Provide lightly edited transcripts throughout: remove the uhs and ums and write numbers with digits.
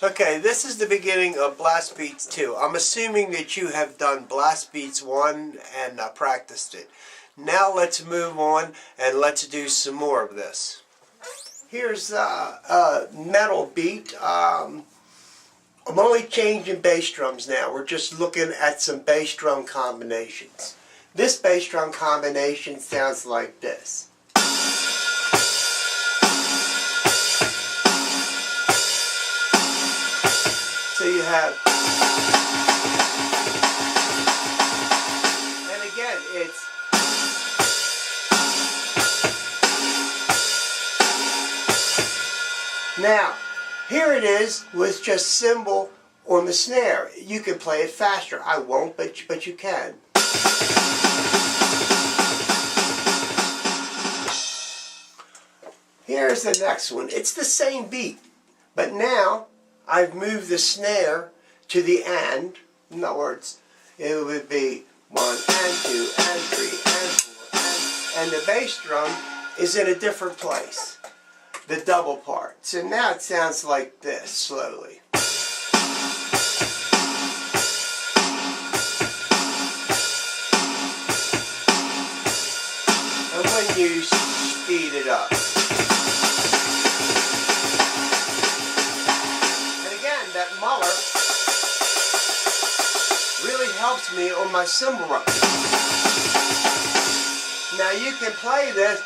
Okay, this is the beginning of Blast Beats 2. I'm assuming that you have done Blast Beats 1 and practiced it. Now let's move on and let's do some more of this. Here's a metal beat. I'm only changing bass drums now. We're just looking at some bass drum combinations. This bass drum combination sounds like this. So you have, and again, it's now, here it is with just cymbal on the snare. You can play it faster. I won't, but you can. Here's the next one. It's the same beat, but now I've moved the snare to the and. In other words, it would be 1 and 2 and 3 and 4 and the bass drum is in a different place. The double part. So now it sounds like this, slowly. And when you speed it up. That Muller really helps me on my cymbal run. Now you can play this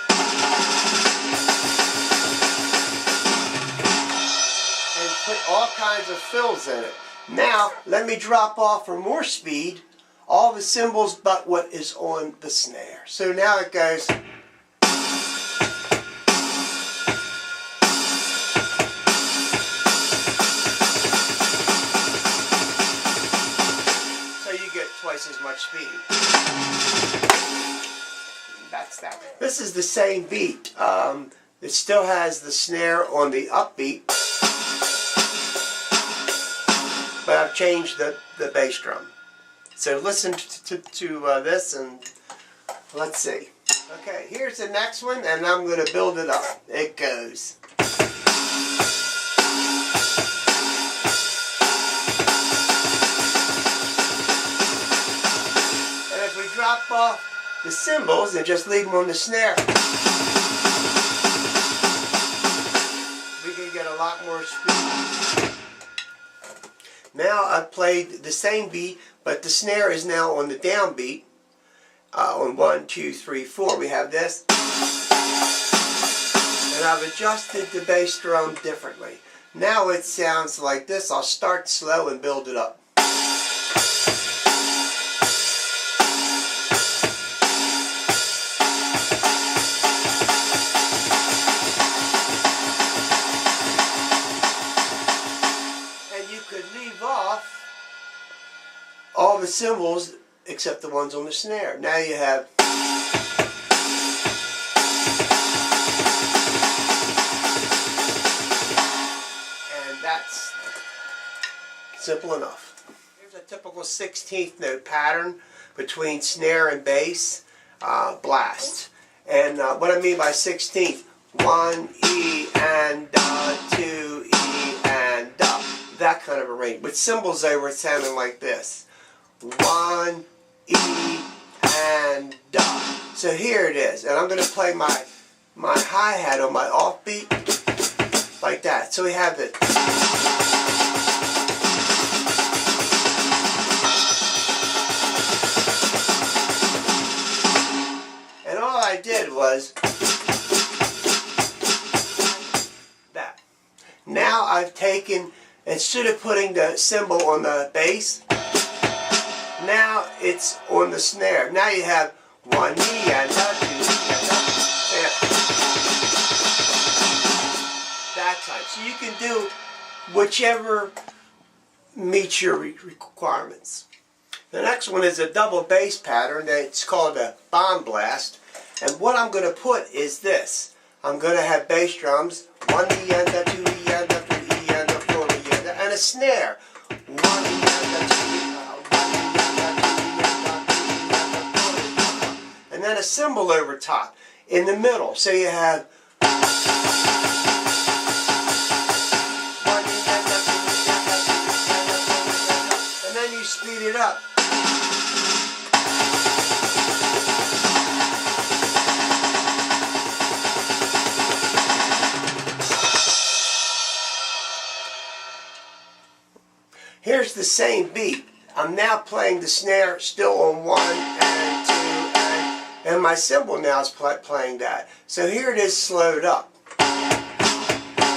and put all kinds of fills in it. Now let me drop off for more speed all the cymbals but what is on the snare. So now it goes. Twice as much speed. That's that. This is the same beat. It still has the snare on the upbeat, but I've changed the bass drum. So listen to this and let's see. Okay, here's the next one and I'm going to build it up. It goes. Drop off the cymbals and just leave them on the snare. We can get a lot more speed. Now I've played the same beat, but the snare is now on the downbeat. On 1, 2, 3, 4 we have this. And I've adjusted the bass drum differently. Now it sounds like this. I'll start slow and build it up. All the cymbals except the ones on the snare. Now you have and that's simple enough. Here's a typical 16th note pattern between snare and bass blast. And what I mean by 16th, 1 E and 2 E and that kind of a range. With cymbals they were sounding like this. 1 E and So here it is, and I'm going to play my hi-hat on my offbeat like that. So we have it. And all I did was that. Now I've taken, instead of putting the cymbal on the bass, now it's on the snare. Now you have 1 E and 2 E and that type. So you can do whichever meets your requirements. The next one is a double bass pattern. It's called a bomb blast. And what I'm going to put is this. I'm going to have bass drums, 1 rienda, 2 rienda, 3 rienda, 4 rienda, and a snare. 1 rienda, 2 rienda, 4 rienda, and then a cymbal over top in the middle. So you have 1 rienda, 2 rienda, 3 rienda, 4 rienda, and then you speed it up. Here's the same beat. I'm now playing the snare still on 1 and 2 and my cymbal now is playing that. So here it is slowed up.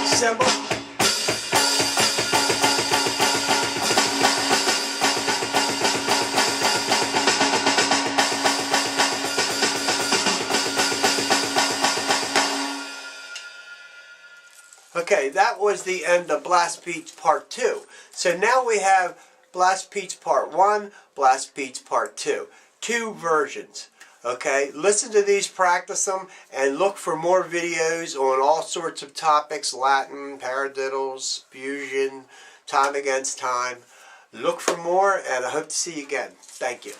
Cymbal. Okay, that was the end of Blast Beats Part 2. So now we have Blast Beats Part 1, Blast Beats Part 2. 2 versions. Okay, listen to these, practice them, and look for more videos on all sorts of topics, Latin, paradiddles, fusion, time against time. Look for more, and I hope to see you again. Thank you.